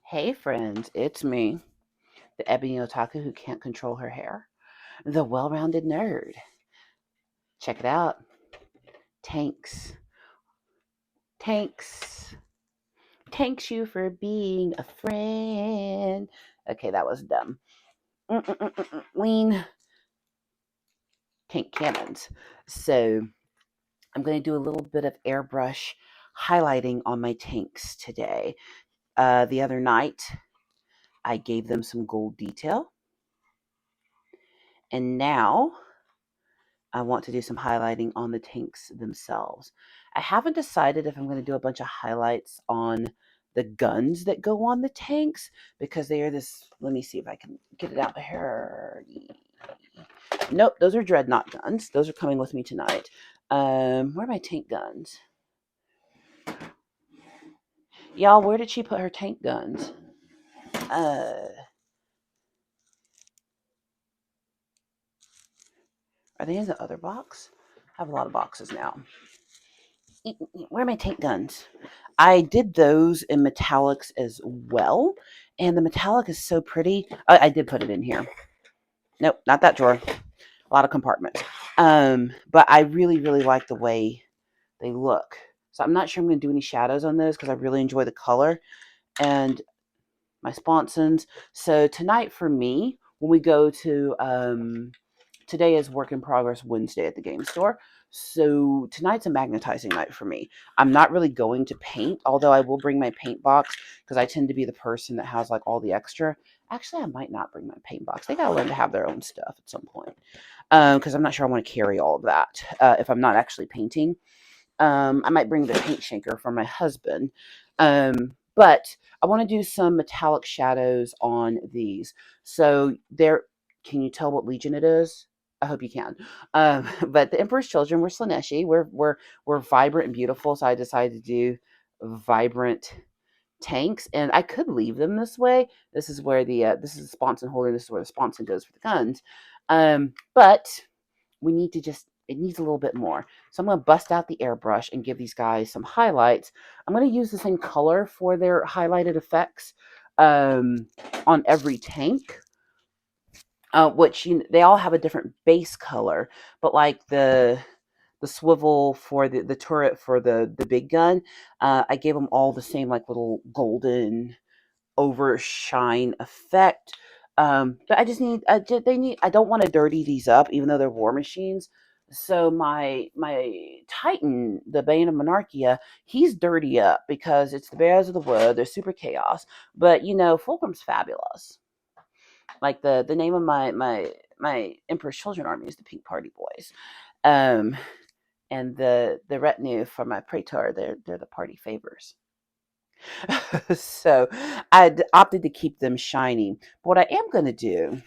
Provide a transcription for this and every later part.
Hey friends, it's me, the ebony otaku who can't control her hair, the well-rounded nerd. Check it out. Tanks. Tanks. Thanks you for being a friend. Okay, that was dumb. Lean tank cannons. So I'm going to do a little bit of airbrush highlighting on my tanks today. The other night, I gave them some gold detail. And now I want to do some highlighting on the tanks themselves. I haven't decided if I'm going to do a bunch of highlights on the guns that go on the tanks because they are this. Let me see if I can get it out here. Nope, those are dreadnought guns. Those are coming with me tonight. Where are my tank guns? Y'all, where did she put her tank guns? Are they in the other box? I have a lot of boxes now. Where are my tank guns? I did those in metallics as well, and the metallic is so pretty. I did put it in here. Nope, not that drawer. A lot of compartments. But I really, really like the way they look. So I'm not sure I'm going to do any shadows on those because I really enjoy the color and my sponsons. So tonight for me, when we go to today is work in progress Wednesday at the game store. So tonight's a magnetizing night for me. I'm not really going to paint, although I will bring my paint box because I tend to be the person that has like all the extra. Actually, I might not bring my paint box. They gotta learn to have their own stuff at some point because I'm not sure I want to carry all of that if I'm not actually painting. I might bring the paint shaker for my husband. But I want to do some metallic shadows on these. So there, can you tell what Legion it is? I hope you can. But the Emperor's Children, we're Slaneshi. We're vibrant and beautiful. So I decided to do vibrant tanks, and I could leave them this way. This is where this is the sponson holder. This is where the sponson goes for the guns. But we need to just, it needs a little bit more. So I'm going to bust out the airbrush and give these guys some highlights. I'm going to use the same color for their highlighted effects on every tank. Which they all have a different base color, but like the swivel for the turret for the big gun, I gave them all the same like little golden overshine effect. But I just need, I don't want to dirty these up, even though they're war machines. So my Titan, the Bane of Monarchia, he's dirty up because it's the Bears of the Wood. They're super chaos, but Fulcrum's fabulous. Like the name of my Emperor's Children army is the Pink Party Boys, um, and the retinue for my Praetor, they're the party favors. So I opted to keep them shiny. But what I am going to do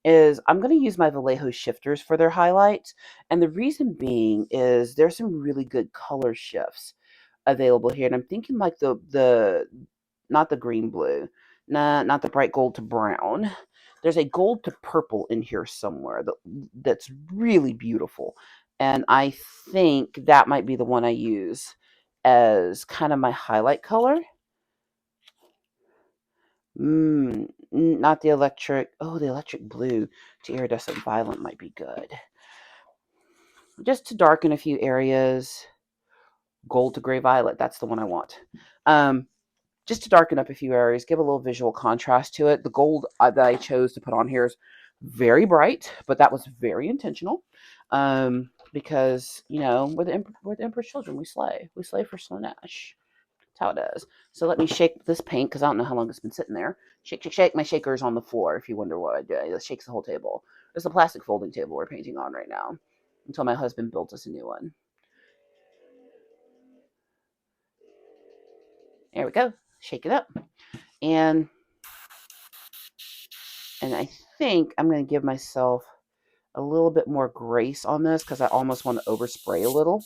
is I'm going to use my Vallejo shifters for their highlights. And the reason being is there's some really good color shifts available here. And I'm thinking like the not the green blue, not the bright gold to brown. There's a gold to purple in here somewhere that's really beautiful. And I think that might be the one I use as kind of my highlight color. Not the electric. Oh, the electric blue to iridescent violet might be good. Just to darken a few areas. Gold to gray violet. That's the one I want. Just to darken up a few areas, give a little visual contrast to it. The gold that I chose to put on here is very bright, but that was very intentional. Because we're the Emperor's Children. We slay. We slay for Slanesh. That's how it is. So let me shake this paint because I don't know how long it's been sitting there. Shake, shake, shake. My shaker's on the floor if you wonder what I do. It shakes the whole table. It's a plastic folding table we're painting on right now until my husband builds us a new one. There we go. Shake it up. And I think I'm going to give myself a little bit more grace on this because I almost want to overspray a little.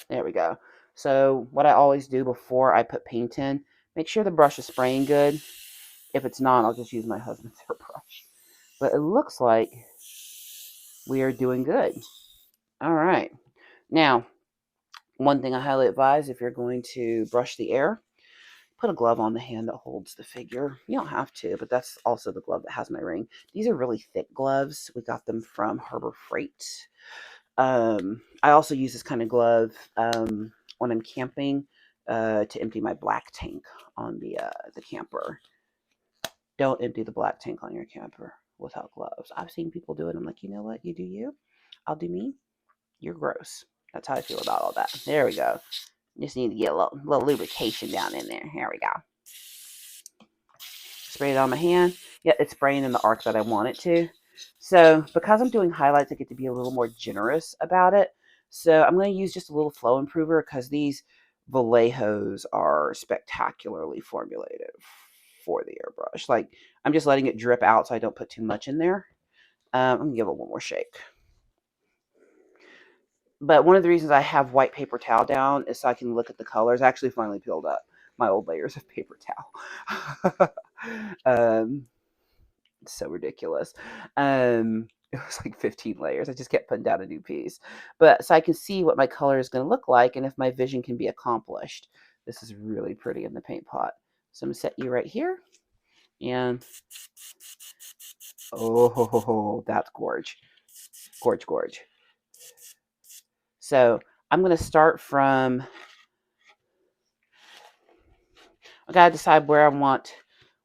There we go. So what I always do before I put paint in, make sure the brush is spraying good. If it's not, I'll just use my husband's airbrush. But it looks like we are doing good. All right. Now, One thing I highly advise, if you're going to brush the air, put a glove on the hand that holds the figure. You don't have to, but that's also the glove that has my ring. These are really thick gloves. We got them from Harbor Freight. I also use this kind of glove when I'm camping to empty my black tank on the camper. Don't empty the black tank on your camper without gloves. I've seen people do it. I'm like, you know what? You do you. I'll do me. You're gross. That's how I feel about all that. There we go. Just need to get a little lubrication down in there. Here we go. Spray it on my hand. Yeah, it's spraying in the arc that I want it to. So because I'm doing highlights, I get to be a little more generous about it. So I'm going to use just a little flow improver because these Vallejos are spectacularly formulated for the airbrush. Like, I'm just letting it drip out so I don't put too much in there. I'm going to give it one more shake. But one of the reasons I have white paper towel down is so I can look at the colors. I actually finally peeled up my old layers of paper towel. It's so ridiculous. It was like 15 layers. I just kept putting down a new piece. But so I can see what my color is going to look like and if my vision can be accomplished. This is really pretty in the paint pot. So I'm going to set you right here. And oh, that's gorge. Gorge. So I'm going to start from, I got to decide where I want.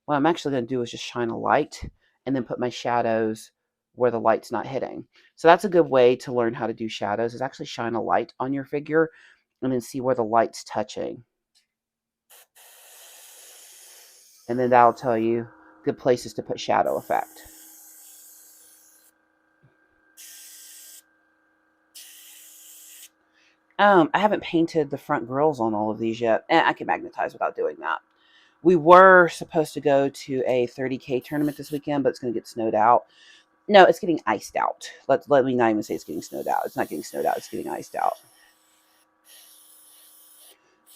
What I'm actually going to do is just shine a light and then put my shadows where the light's not hitting. So that's a good way to learn how to do shadows, is actually shine a light on your figure and then see where the light's touching. And then that'll tell you good places to put shadow effect. I haven't painted the front grills on all of these yet. I can magnetize without doing that. We were supposed to go to a 30K tournament this weekend, but it's going to get snowed out. No, it's getting iced out. Let me not even say it's getting snowed out. It's not getting snowed out. It's getting iced out.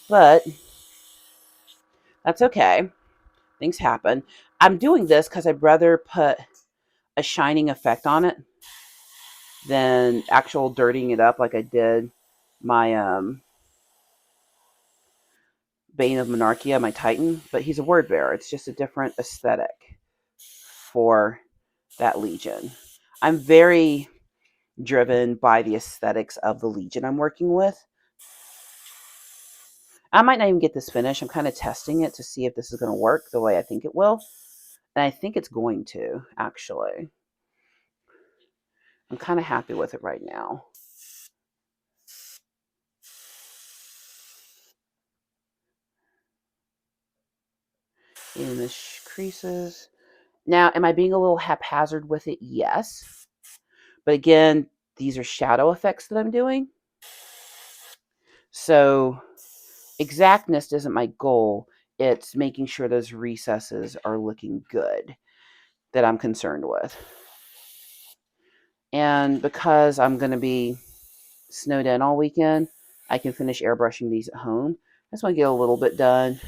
But that's okay. Things happen. I'm doing this because I'd rather put a shining effect on it than actual dirtying it up like I did my Bane of Monarchia, my Titan. But he's a word bearer. It's just a different aesthetic for that Legion. I'm very driven by the aesthetics of the Legion I'm working with. I might not even get this finished. I'm kind of testing it to see if this is going to work the way I think it will. And I think it's going to, actually. I'm kind of happy with it right now. In the creases. Now, am I being a little haphazard with it? Yes. But again, these are shadow effects that I'm doing. So exactness isn't my goal. It's making sure those recesses are looking good that I'm concerned with. And because I'm going to be snowed in all weekend, I can finish airbrushing these at home. I just want to get a little bit done.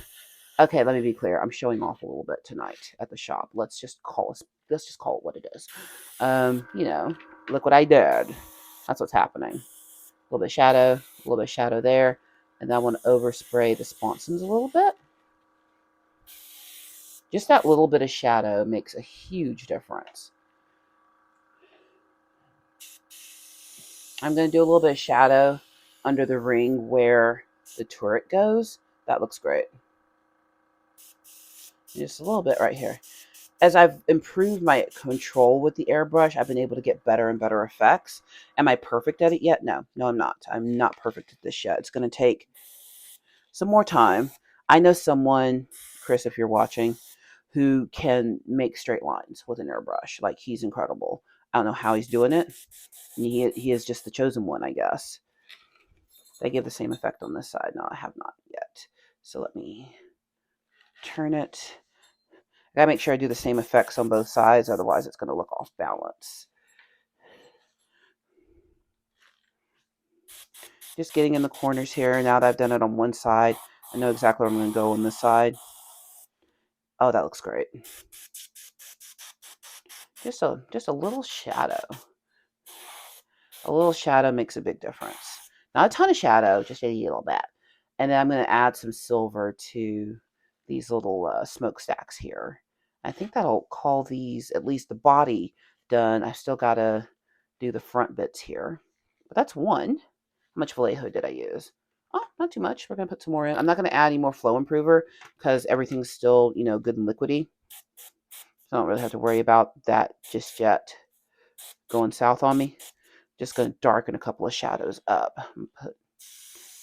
Okay, let me be clear. I'm showing off a little bit tonight at the shop. Let's just call it what it is. You know, look what I did. That's what's happening. A little bit of shadow there. And then I want to overspray the sponsons a little bit. Just that little bit of shadow makes a huge difference. I'm going to do a little bit of shadow under the ring where the turret goes. That looks great. Just a little bit right here. As I've improved my control with the airbrush, I've been able to get better and better effects. Am I perfect at it yet? No, I'm not. I'm not perfect at this yet. It's going to take some more time. I know someone, Chris, if you're watching, who can make straight lines with an airbrush. Like, he's incredible. I don't know how he's doing it. He is just the chosen one, I guess. They give the same effect on this side. No, I have not yet. So let me turn it. I gotta make sure I do the same effects on both sides, otherwise it's gonna look off balance. Just getting in the corners here. Now that I've done it on one side, I know exactly where I'm gonna go on this side. Oh, that looks great. Just a little shadow. A little shadow makes a big difference. Not a ton of shadow, just a little bit. And then I'm going to add some silver to these little smokestacks here. I think that'll call these, at least the body, done. I still got to do the front bits here. But that's one. How much Vallejo did I use? Oh, not too much. We're going to put some more in. I'm not going to add any more flow improver because everything's still, good and liquidy. So I don't really have to worry about that just yet going south on me. Just going to darken a couple of shadows up.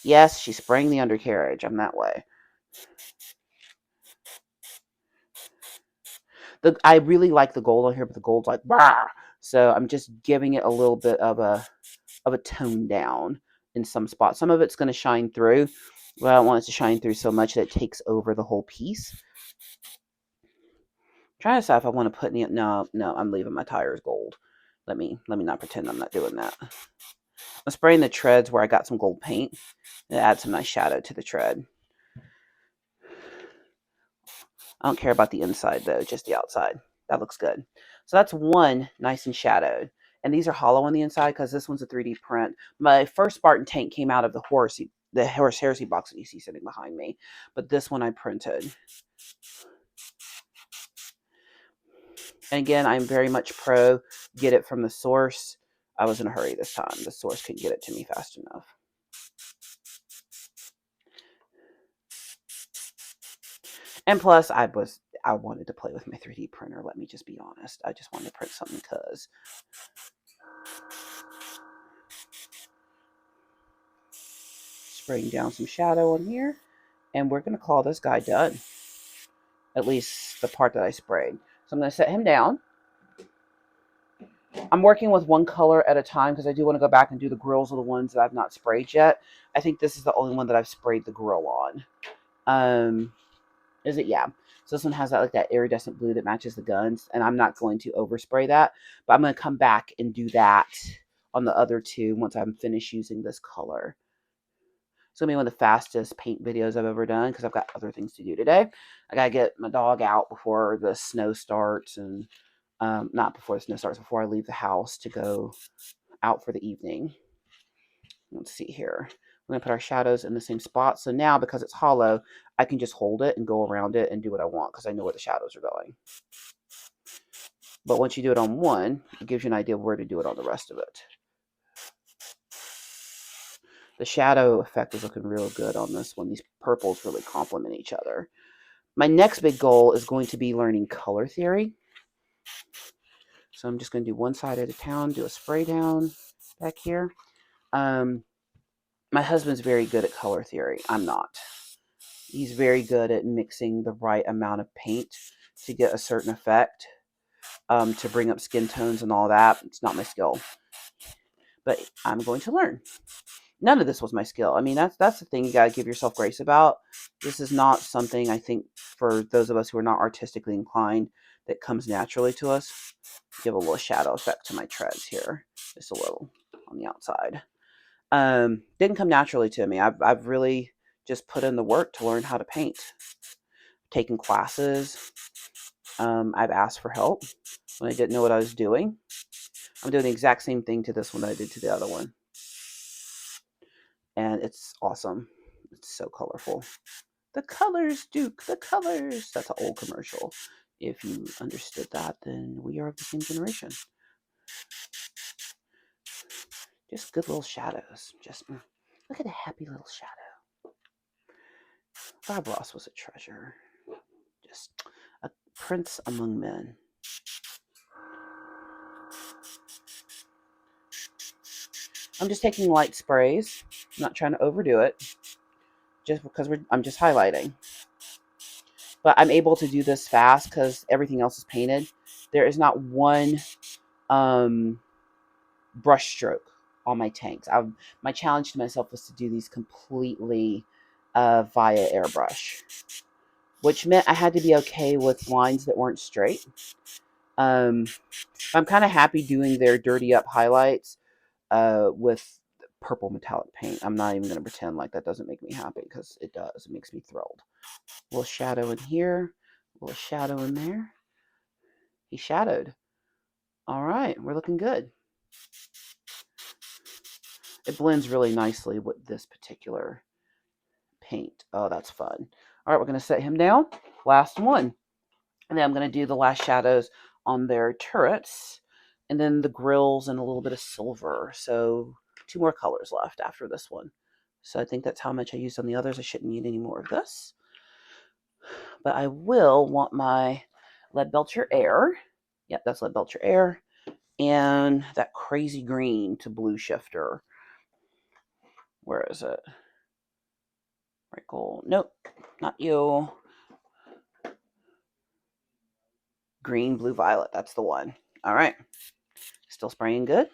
Yes, she's spraying the undercarriage. I'm that way. I really like the gold on here, but the gold's like, bah! So I'm just giving it a little bit of a tone down in some spots. Some of it's going to shine through, but I don't want it to shine through so much that it takes over the whole piece. Trying to decide if I want to put any. No, I'm leaving my tires gold. Let me not pretend I'm not doing that. I'm spraying the treads where I got some gold paint. It adds some nice shadow to the tread. I don't care about the inside though, just the outside. That looks good. So that's one nice and shadowed. And these are hollow on the inside because this one's a 3D print. My first Spartan tank came out of the Horus Heresy box that you see sitting behind me. But this one I printed. And again, I'm very much pro get it from the source. I was in a hurry this time. The source couldn't get it to me fast enough. And plus, I wanted to play with my 3D printer. Let me just be honest. I just wanted to print something because. Spraying down some shadow on here. And we're going to call this guy done. At least the part that I sprayed. So I'm going to set him down. I'm working with one color at a time because I do want to go back and do the grills of the ones that I've not sprayed yet. I think this is the only one that I've sprayed the grill on. Is it? Yeah. So this one has that iridescent blue that matches the guns, and I'm not going to overspray that, but I'm going to come back and do that on the other two once I'm finished using this color. It's going to be one of the fastest paint videos I've ever done because I've got other things to do today. I got to get my dog out before the snow starts, and not before the snow starts, before I leave the house to go out for the evening. Let's see here. We're going to put our shadows in the same spot. So now, because it's hollow, I can just hold it and go around it and do what I want because I know where the shadows are going. But once you do it on one, it gives you an idea of where to do it on the rest of it. The shadow effect is looking real good on this one. These purples really complement each other. My next big goal is going to be learning color theory. So I'm just going to do one side at a time, do a spray down back here. My husband's very good at color theory. I'm not. He's very good at mixing the right amount of paint to get a certain effect, to bring up skin tones and all that. It's not my skill. But I'm going to learn. None of this was my skill. I mean, that's the thing you got to give yourself grace about. This is not something, I think, for those of us who are not artistically inclined, that comes naturally to us. Give a little shadow effect to my treads here. Just a little on the outside. Didn't come naturally to me. I've really just put in the work to learn how to paint. Taken classes. I've asked for help when I didn't know what I was doing. I'm doing the exact same thing to this one that I did to the other one. And it's awesome. It's so colorful. The colors, Duke, the colors. That's an old commercial. If you understood that, then we are of the same generation. Just good little shadows. Just look at a happy little shadow. Bob Ross was a treasure. Just a prince among men. I'm just taking light sprays. I'm not trying to overdo it. Just because I'm just highlighting. But I'm able to do this fast because everything else is painted. There is not one brush stroke on my tanks. My challenge to myself was to do these completely via airbrush, which meant I had to be okay with lines that weren't straight. I'm kind of happy doing their dirty up highlights with purple metallic paint. I'm not even going to pretend like that doesn't make me happy because it does. It makes me thrilled. A little shadow in here, a little shadow in there. He shadowed. All right, we're looking good. It blends really nicely with this particular paint. Oh, that's fun. All right, we're going to set him down. Last one. And then I'm going to do the last shadows on their turrets. And then the grills and a little bit of silver. So 2 more colors left after this one. So I think that's how much I used on the others. I shouldn't need any more of this. But I will want my Leadbelcher Air. Yep, that's Leadbelcher Air. And that crazy green to blue shifter. Where is it? Right, gold. Nope, not you. Green, blue, violet. That's the one. All right. Still spraying good.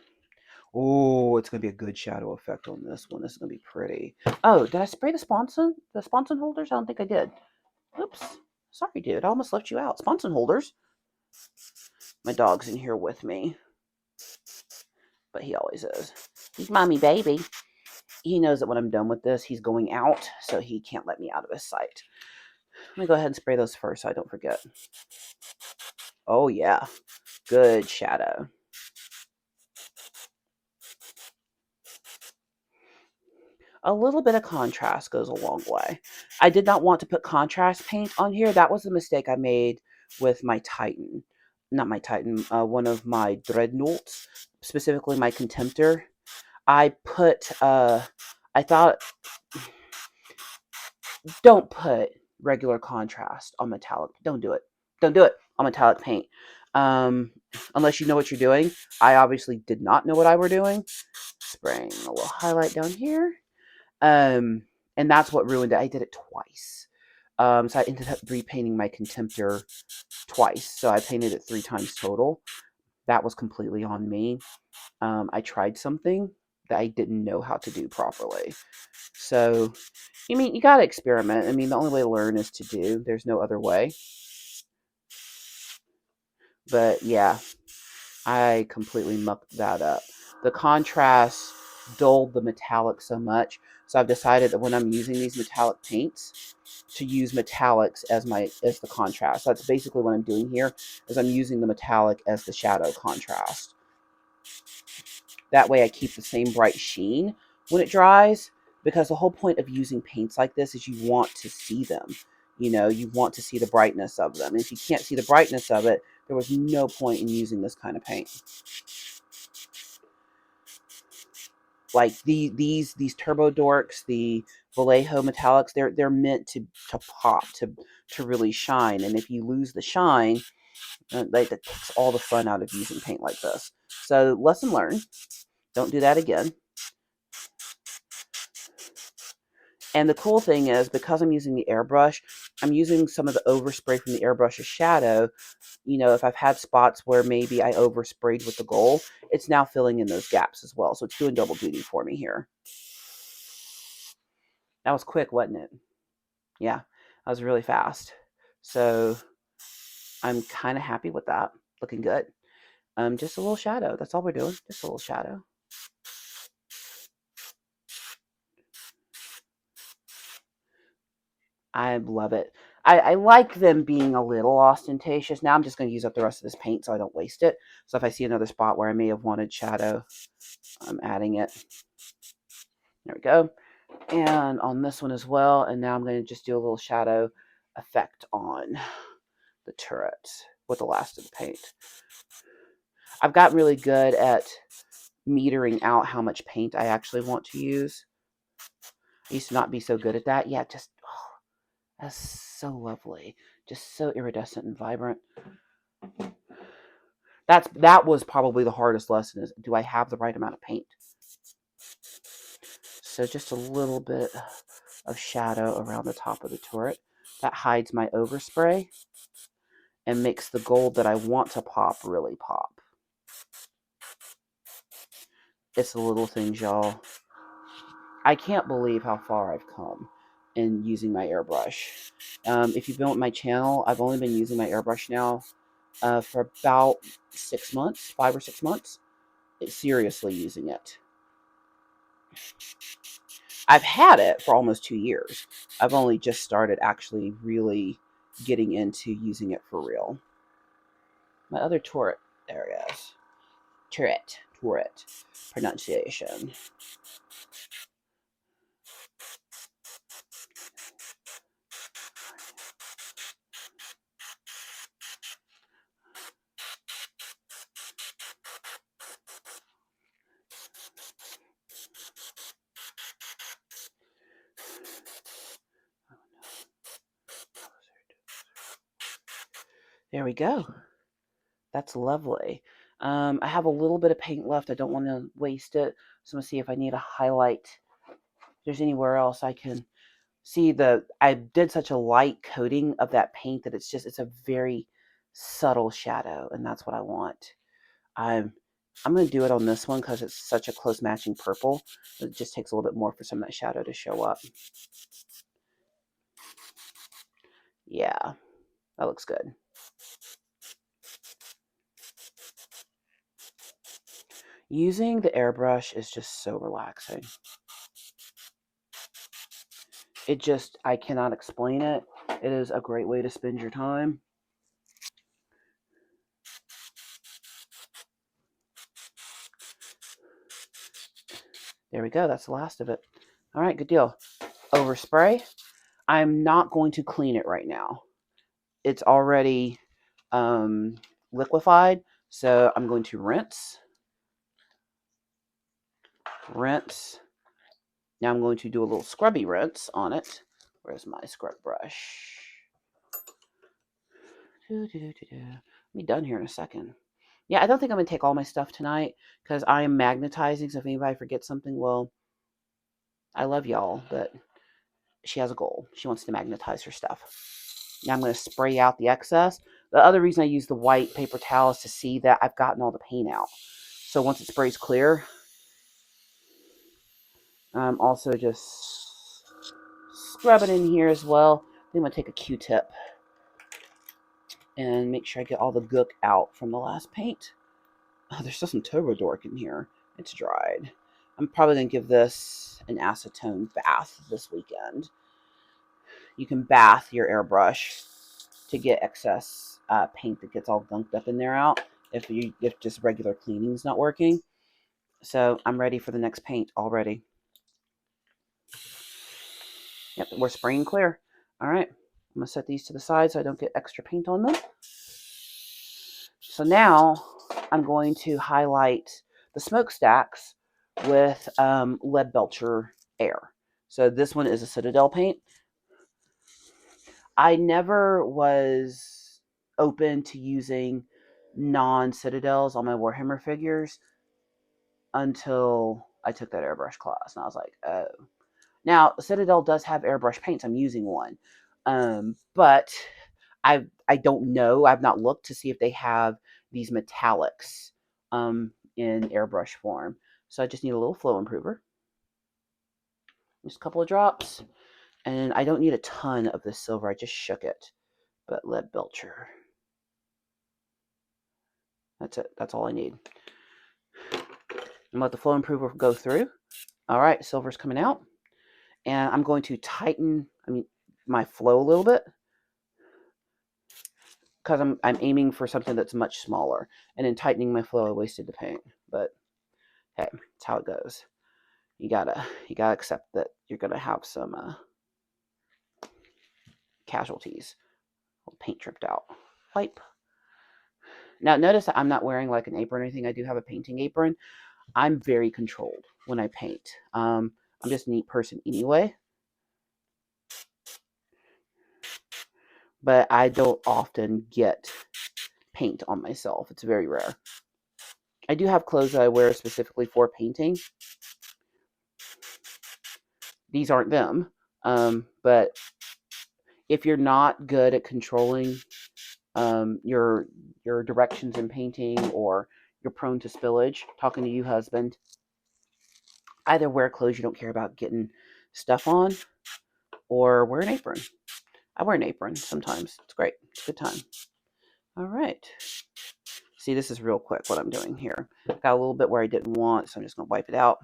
Oh, it's going to be a good shadow effect on this one. This is going to be pretty. Oh, did I spray the sponson? The sponson holders? I don't think I did. Oops. Sorry, dude. I almost left you out. Sponson holders. My dog's in here with me. But he always is. He's mommy baby. He knows that when I'm done with this, he's going out, so he can't let me out of his sight. Let me go ahead and spray those first so I don't forget. Oh, yeah. Good shadow. A little bit of contrast goes a long way. I did not want to put contrast paint on here. That was the mistake I made with my Titan. Not my Titan, one of my Dreadnoughts, specifically my Contemptor. I put, I thought, don't put regular contrast on metallic. Don't do it. Don't do it on metallic paint. Unless you know what you're doing. I obviously did not know what I were doing. Spraying a little highlight down here. And that's what ruined it. I did it twice. So I ended up repainting my Contemptor twice. So I painted it 3 times total. That was completely on me. I tried something that I didn't know how to do properly. So, I mean, you got to experiment. I mean, the only way to learn is to do. There's no other way. But yeah, I completely mucked that up. The contrast dulled the metallic so much. So I've decided that when I'm using these metallic paints, to use metallics as the contrast. That's basically what I'm doing here, is I'm using the metallic as the shadow contrast. That way I keep the same bright sheen when it dries, because the whole point of using paints like this is you want to see them. You know, you want to see the brightness of them. And if you can't see the brightness of it, there was no point in using this kind of paint. Like these Turbodorks, the Vallejo metallics, they're meant to pop, to really shine. And if you lose the shine, that takes all the fun out of using paint like this. So lesson learned. Don't do that again. And the cool thing is, because I'm using the airbrush, I'm using some of the overspray from the airbrush as shadow. You know, if I've had spots where maybe I oversprayed with the gold, it's now filling in those gaps as well. So it's doing double duty for me here. That was quick, wasn't it? Yeah, that was really fast. So I'm kind of happy with that. Looking good. Just a little shadow. That's all we're doing. Just a little shadow. I love it. I like them being a little ostentatious. Now I'm just going to use up the rest of this paint so I don't waste it. So if I see another spot where I may have wanted shadow, I'm adding it. There we go. And on this one as well. And now I'm going to just do a little shadow effect on the turret with the last of the paint. I've gotten really good at metering out how much paint I actually want to use. I used to not be so good at that. Yeah, just, oh, that's so lovely. Just so iridescent and vibrant. That was probably the hardest lesson, is, do I have the right amount of paint? So just a little bit of shadow around the top of the turret. That hides my overspray and makes the gold that I want to pop really pop. It's the little things, y'all. I can't believe how far I've come in using my airbrush. If you've been on my channel, I've only been using my airbrush now for about 6 months, 5 or 6 months. Seriously using it. I've had it for almost 2 years. I've only just started actually really getting into using it for real. My other turret, there it is. Turret. pronunciation. There we go. That's lovely. I have a little bit of paint left. I don't want to waste it. So I'm going to see if I need a highlight. If there's anywhere else I can see I did such a light coating of that paint that it's a very subtle shadow, and that's what I want. I'm going to do it on this one because it's such a close matching purple. It just takes a little bit more for some of that shadow to show up. Yeah, that looks good. Using the airbrush is just so relaxing. I cannot explain it. It is a great way to spend your time. There we go. That's the last of it. All right, good deal. Overspray. I'm not going to clean it right now. It's already liquefied, so I'm going to rinse. Now I'm going to do a little scrubby rinse on it. Where's my scrub brush? I'll be done here in a second. Yeah, I don't think I'm going to take all my stuff tonight because I am magnetizing, so if anybody forgets something, well, I love y'all, but she has a goal. She wants to magnetize her stuff. Now I'm going to spray out the excess. The other reason I use the white paper towel is to see that I've gotten all the paint out. So once it sprays clear, I'm also just scrub it in here as well. Then I'm going to take a Q-tip and make sure I get all the gook out from the last paint. Oh, there's still some Turbodork in here. It's dried. I'm probably going to give this an acetone bath this weekend. You can bath your airbrush to get excess paint that gets all gunked up in there out if just regular cleaning is not working. So I'm ready for the next paint already. Yep, we're spraying clear. All right, I'm going to set these to the side so I don't get extra paint on them. So now I'm going to highlight the smokestacks with Lead Belcher Air. So this one is a Citadel paint. I never was open to using non-Citadels on my Warhammer figures until I took that airbrush class. And I was like, oh. Now, Citadel does have airbrush paints. I'm using one. But I don't know. I've not looked to see if they have these metallics in airbrush form. So I just need a little flow improver. Just a couple of drops. And I don't need a ton of this silver. I just shook it. But Lead Belcher. That's it. That's all I need. And let the flow improver go through. All right, silver's coming out. And I'm going to tighten my flow a little bit because I'm aiming for something that's much smaller. And in tightening my flow, I wasted the paint. But hey, that's how it goes. You gotta accept that you're gonna have some casualties. Paint dripped out. Wipe. Now notice that I'm not wearing like an apron or anything. I do have a painting apron. I'm very controlled when I paint. I'm just a neat person anyway. But I don't often get paint on myself. It's very rare. I do have clothes that I wear specifically for painting. These aren't them. But if you're not good at controlling your directions in painting, or you're prone to spillage, talking to you, husband, either wear clothes you don't care about getting stuff on, or wear an apron. I wear an apron sometimes. It's great. It's a good time. All right. See, this is real quick what I'm doing here. Got a little bit where I didn't want, so I'm just going to wipe it out.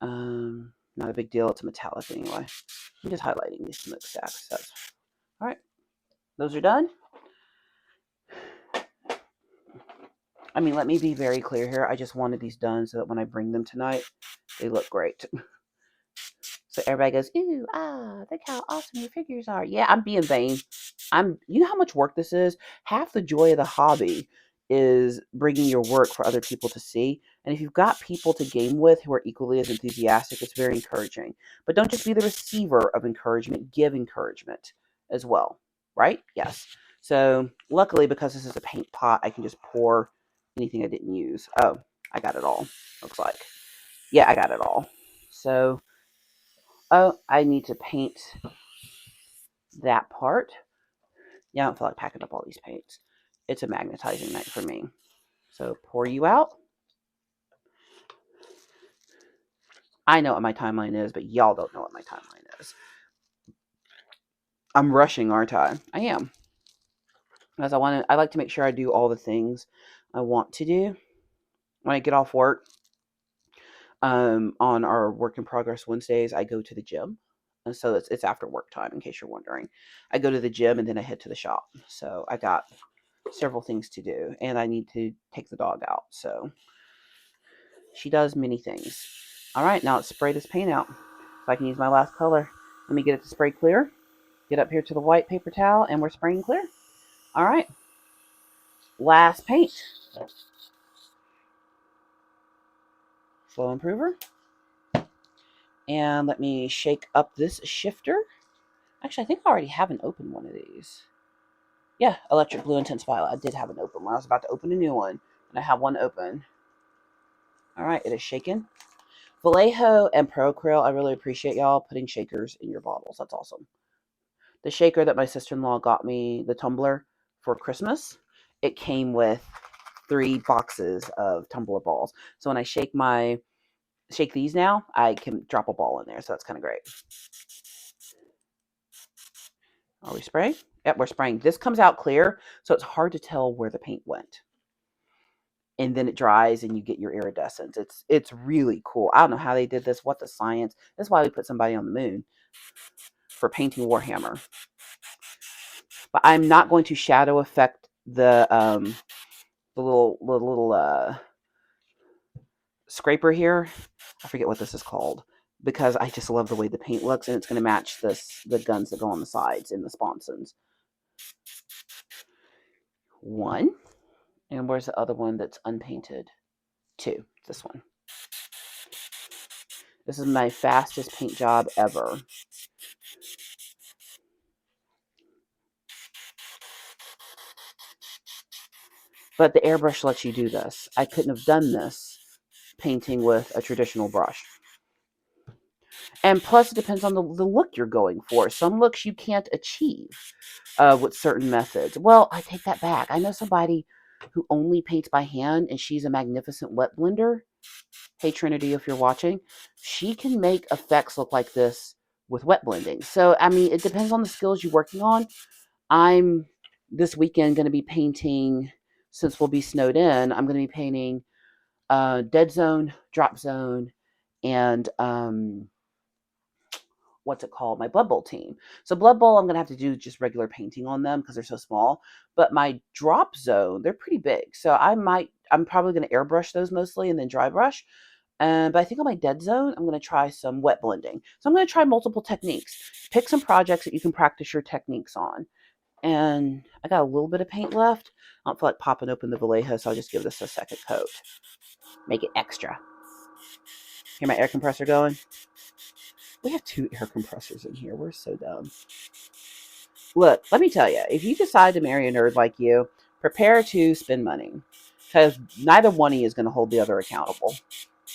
Not a big deal. It's a metallic anyway. I'm just highlighting these smokestacks. All right. Those are done. I mean, let me be very clear here. I just wanted these done so that when I bring them tonight, they look great. So everybody goes, ooh, look how awesome your figures are. Yeah, I'm being vain. You know how much work this is? Half the joy of the hobby is bringing your work for other people to see. And if you've got people to game with who are equally as enthusiastic, it's very encouraging. But don't just be the receiver of encouragement, give encouragement as well, right? Yes. So luckily, because this is a paint pot, I can just pour anything I didn't use. Oh, I got it all, looks like. Yeah, I got it all. So, oh, I need to paint that part. Yeah, I don't feel like packing up all these paints. It's a magnetizing night for me. So pour you out. I know what my timeline is, but y'all don't know what my timeline is. I'm rushing, aren't I? I am. Because I like to make sure I do all the things I want to do when I get off work. On our work in progress Wednesdays, I go to the gym. And so it's after work time, in case you're wondering. I go to the gym and then I head to the shop. So I got several things to do, and I need to take the dog out. So she does many things. All right, now let's spray this paint out so I can use my last color. Let me get it to spray clear. Get up here to the white paper towel, and we're spraying clear. All right, last paint. Flow improver. And let me shake up this shifter. Actually, I think I already have an open one of these. Yeah, electric blue intense violet. I did have an open one. I was about to open a new one, and I have one open. All right, it is shaken. Vallejo and Procryl, I really appreciate y'all putting shakers in your bottles. That's awesome. The shaker that my sister-in-law got me, the tumbler, for Christmas, it came with 3 boxes of tumbler balls. So when I shake these now, I can drop a ball in there. So that's kind of great. Are we spraying? Yep, we're spraying. This comes out clear, so it's hard to tell where the paint went. And then it dries and you get your iridescence. It's really cool. I don't know how they did this. What the science. That's why we put somebody on the moon for painting Warhammer. But I'm not going to shadow affect the little scraper here. I forget what this is called, because I just love the way the paint looks, and it's going to match the guns that go on the sides and the sponsons. 1. And where's the other one that's unpainted? 2. This one. This is my fastest paint job ever. But the airbrush lets you do this. I couldn't have done this painting with a traditional brush. And plus, it depends on the look you're going for. Some looks you can't achieve with certain methods. Well, I take that back. I know somebody who only paints by hand, and she's a magnificent wet blender. Hey, Trinity, if you're watching, she can make effects look like this with wet blending. So, I mean, it depends on the skills you're working on. I'm, this weekend, going to be painting, since we'll be snowed in, I'm going to be painting Dead Zone, Drop Zone, and what's it called? My Blood Bowl team. So Blood Bowl, I'm going to have to do just regular painting on them because they're so small. But my Drop Zone, they're pretty big. So I'm probably going to airbrush those mostly and then dry brush. But I think on my Dead Zone, I'm going to try some wet blending. So I'm going to try multiple techniques. Pick some projects that you can practice your techniques on. And I got a little bit of paint left. I don't feel like popping open the Vallejo, so I'll just give this a second coat. Make it extra. Hear my air compressor going? We have 2 air compressors in here. We're so dumb. Look, let me tell you, if you decide to marry a nerd like you, prepare to spend money. Because neither one of you is going to hold the other accountable.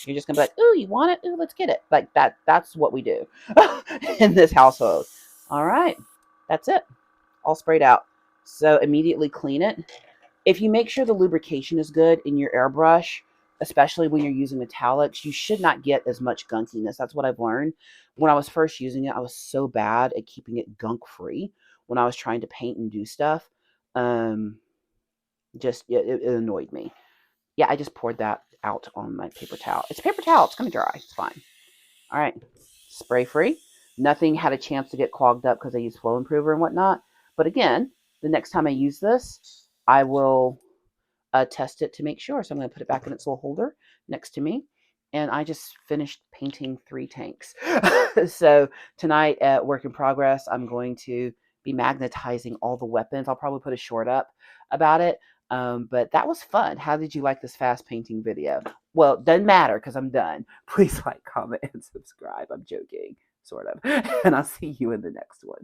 You're just going to be like, ooh, you want it? Ooh, let's get it. Like that's what we do in this household. All right. That's it. All sprayed out. So immediately clean it. If you make sure the lubrication is good in your airbrush, especially when you're using metallics, you should not get as much gunkiness. That's what I've learned. When I was first using it, I was so bad at keeping it gunk free when I was trying to paint and do stuff. It annoyed me. Yeah, I just poured that out on my paper towel. It's paper towel. It's going to dry. It's fine. All right. Spray free. Nothing had a chance to get clogged up because I used flow improver and whatnot. But again, the next time I use this, I will test it to make sure. So I'm going to put it back in its little holder next to me. And I just finished painting 3 tanks. So tonight at Work in Progress, I'm going to be magnetizing all the weapons. I'll probably put a short up about it. But that was fun. How did you like this fast painting video? Well, it doesn't matter because I'm done. Please like, comment, and subscribe. I'm joking, sort of. And I'll see you in the next one.